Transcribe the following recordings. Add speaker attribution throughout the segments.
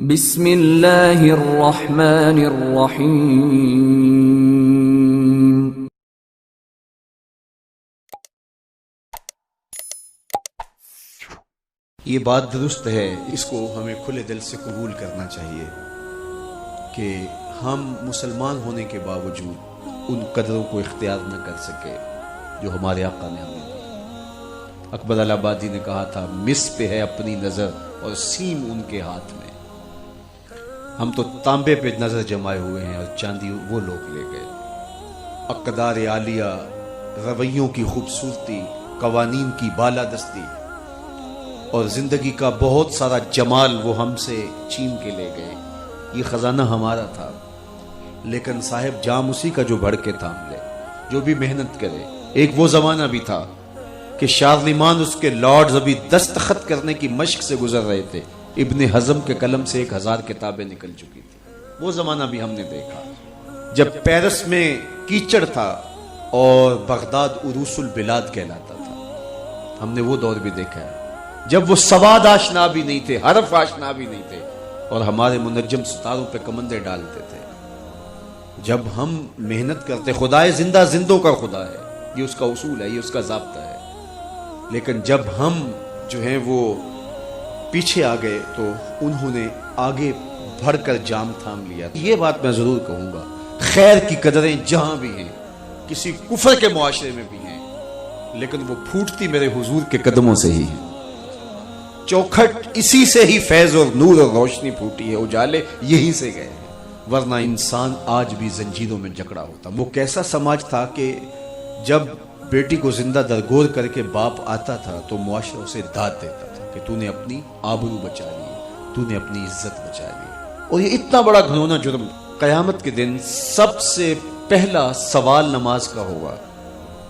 Speaker 1: بسم اللہ الرحمن الرحیم۔
Speaker 2: یہ بات درست ہے، اس کو ہمیں کھلے دل سے قبول کرنا چاہیے کہ ہم مسلمان ہونے کے باوجود ان قدروں کو اختیار نہ کر سکے جو ہمارے آقا نے ہمیں دی۔ اکبر الہآبادی نے کہا تھا، مس پہ ہے اپنی نظر اور سیم ان کے ہاتھ میں۔ ہم تو تانبے پہ نظر جمائے ہوئے ہیں اور چاندی وہ لوگ لے گئے۔ اقدار عالیہ، رویوں کی خوبصورتی، قوانین کی بالادستی اور زندگی کا بہت سارا جمال وہ ہم سے چھین کے لے گئے۔ یہ خزانہ ہمارا تھا، لیکن صاحب جام اسی کا جو بڑھ کے تھام لے، جو بھی محنت کرے۔ ایک وہ زمانہ بھی تھا کہ شارلمان اس کے لارڈز ابھی دستخط کرنے کی مشق سے گزر رہے تھے، ابن حزم کے قلم سے 1000 کتابیں نکل چکی تھی۔ وہ زمانہ بھی ہم نے دیکھا جب پیرس میں کیچڑ تھا اور بغداد عروس البلاد کہلاتا تھا۔ ہم نے وہ دور بھی دیکھا ہے جب وہ سواد آشنا بھی نہیں تھے، حرف آشنا بھی نہیں تھے، اور ہمارے منجم ستاروں پہ کمندے ڈالتے تھے۔ جب ہم محنت کرتے، خدائے زندہ زندوں کا خدا ہے، یہ اس کا اصول ہے، یہ اس کا ضابطہ ہے، لیکن جب ہم جو ہیں وہ پیچھے آ گئے تو انہوں نے آگے بڑھ کر جام تھام لیا۔ یہ بات میں ضرور کہوں گا، خیر کی قدریں جہاں بھی ہیں، کسی کفر کے معاشرے میں بھی ہیں، لیکن وہ پھوٹتی میرے حضور کے قدموں سے ہی ہے۔ چوکھٹ اسی سے ہی فیض اور نور اور روشنی پھوٹی ہے، اجالے یہی سے گئے ہیں، ورنہ انسان آج بھی زنجیروں میں جکڑا ہوتا۔ وہ کیسا سماج تھا کہ جب بیٹی کو زندہ درگور کر کے باپ آتا تھا تو معاشرہ اسے داد دیتا تھا کہ تو نے اپنی آبرو بچا لی، تو نے اپنی عزت بچا لی۔ اور یہ اتنا بڑا گھنونا جرم، قیامت کے دن سب سے پہلا سوال نماز کا ہوگا،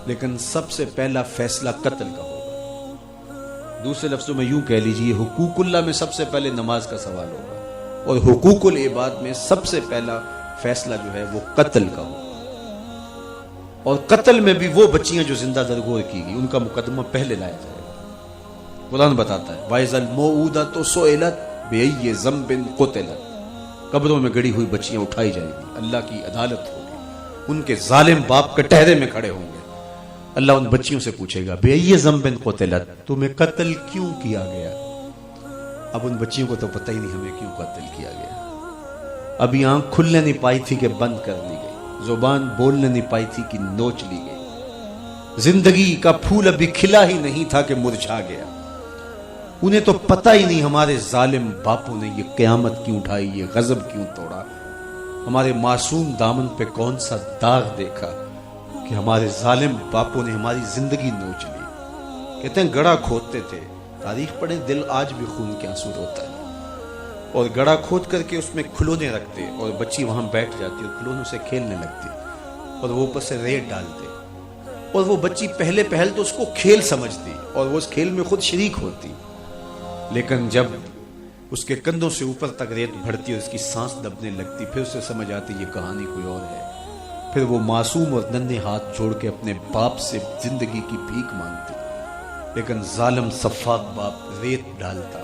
Speaker 2: لیکن سب سے پہلا فیصلہ قتل کا ہوگا۔ دوسرے لفظوں میں یوں کہہ لیجئے، حقوق اللہ میں سب سے پہلے نماز کا سوال ہوگا، اور حقوق العباد میں سب سے پہلا فیصلہ جو ہے وہ قتل کا ہوگا۔ اور قتل میں بھی وہ بچیاں جو زندہ درگور کی گئی، ان کا مقدمہ پہلے لایا جائے گا۔ قرآن بتاتا ہے، وَإِذَا الْمَوْءُودَةُ سُئِلَتْ بِأَيِّ ذَنبٍ قُتِلَتْ، قبروں میں گڑی ہوئی بچیاں اٹھائی جائیں گی، اللہ کی عدالت ہوگی، ان کے ظالم باپ کٹہرے میں کھڑے ہوں گے۔ اللہ ان بچیوں سے پوچھے گا، بِأَيِّ ذَنبٍ قُتِلَتْ، تمہیں قتل کیوں کیا گیا؟ اب ان بچیوں کو تو پتہ ہی نہیں ہمیں کیوں قتل کیا گیا۔ ابھی آنکھ کھلنے نہیں پائی تھی کہ بند کر دی گئی، زبان بولنے نہیں پائی تھی کہ نوچ لی گئی، زندگی کا پھول ابھی کھلا ہی نہیں تھا کہ مرجھا گیا۔ انہیں تو پتہ ہی نہیں ہمارے ظالم باپوں نے یہ قیامت کیوں اٹھائی، یہ غضب کیوں توڑا، ہمارے معصوم دامن پہ کون سا داغ دیکھا کہ ہمارے ظالم باپوں نے ہماری زندگی نوچ لی۔ کہتے ہیں گڑھا کھودتے تھے، تاریخ پڑھیں، دل آج بھی خون کے آنسو روتا ہے، اور گڑھا کھود کر کے اس میں کھلونے رکھتے اور بچی وہاں بیٹھ جاتی اور کھلونوں سے کھیلنے لگتی، اور وہ اوپر سے ریت ڈالتے، اور وہ بچی پہلے پہل تو اس کو کھیل سمجھتی اور وہ اس کھیل میں خود شریک ہوتی، لیکن جب اس کے کندھوں سے اوپر تک ریت بڑھتی اور اس کی سانس دبنے لگتی، پھر اسے سمجھ آتی یہ کہانی کوئی اور ہے۔ پھر وہ معصوم اور ننھے ہاتھ جوڑ کے اپنے باپ سے زندگی کی بھیک مانگتی، لیکن ظالم سفاک باپ ریت ڈالتا،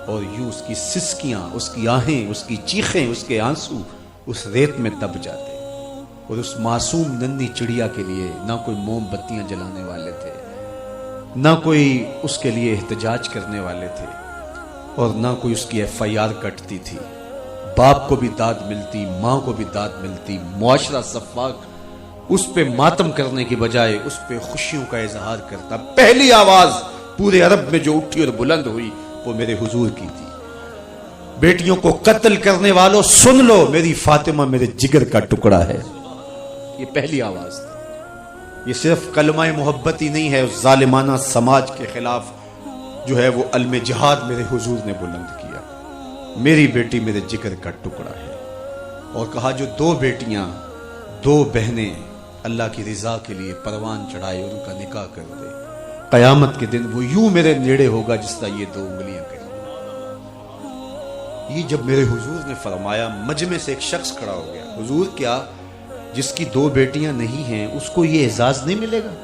Speaker 2: اور یوں اس کی سسکیاں، اس کی آہیں، اس کی چیخیں، اس کے آنسو اس ریت میں دب جاتے۔ اور اس معصوم ننھی چڑیا کے لیے نہ کوئی موم بتیاں جلانے والے تھے، نہ کوئی اس کے لیے احتجاج کرنے والے تھے، اور نہ کوئی اس کی FIR کٹتی تھی۔ باپ کو بھی داد ملتی، ماں کو بھی داد ملتی، معاشرہ صفاق اس پہ ماتم کرنے کی بجائے اس پہ خوشیوں کا اظہار کرتا۔ پہلی آواز پورے عرب میں جو اٹھی اور بلند ہوئی وہ میرے حضور کی تھی، بیٹیوں کو قتل کرنے والوں سن لو، میری فاطمہ میرے جگر کا ٹکڑا ہے۔ یہ پہلی آواز تھی۔ یہ صرف کلمہ محبت ہی نہیں ہے، اس ظالمانہ سماج کے خلاف جو ہے وہ علم جہاد میرے حضور نے بلند کیا۔ میری بیٹی میرے جگر کا ٹکڑا ہے، اور کہا جو 2 بیٹیاں، 2 بہنیں اللہ کی رضا کے لیے پروان چڑھائے ان کا نکاح کر دے، قیامت کے دن وہ یوں میرے نیڑے ہوگا جس طرح یہ 2 انگلیاں کریں۔ یہ جب میرے حضور نے فرمایا، مجمع سے ایک شخص کھڑا ہو گیا، حضور کیا جس کی 2 بیٹیاں نہیں ہیں اس کو یہ اعزاز نہیں ملے گا؟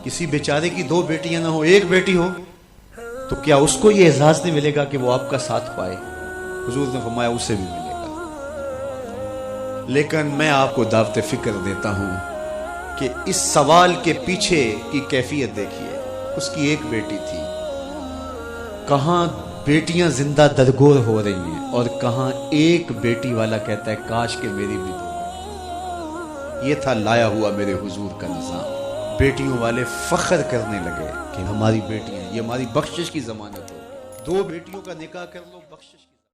Speaker 2: کسی بیچارے کی 2 بیٹیاں نہ ہو، 1 بیٹی ہو، تو کیا اس کو یہ اعزاز نہیں ملے گا کہ وہ آپ کا ساتھ پائے؟ حضور نے فرمایا اسے بھی ملے گا. لیکن میں آپ کو دعوت فکر دیتا ہوں کہ اس سوال کے پیچھے کی کیفیت دیکھیے. اس کی ایک بیٹی تھی, کہاں بیٹیاں زندہ درگور ہو رہی ہیں اور کہاں ایک بیٹی والا کہتا ہے کاش کہ میری بھی 2 بیٹی. یہ تھا لایا ہوا میرے حضور کا نظام. بیٹیوں والے فخر کرنے لگے کہ ہماری بیٹیاں, یہ ہماری بخشش کی ضمانت ہو. 2 بیٹیوں کا نکاح کر لو, بخشش.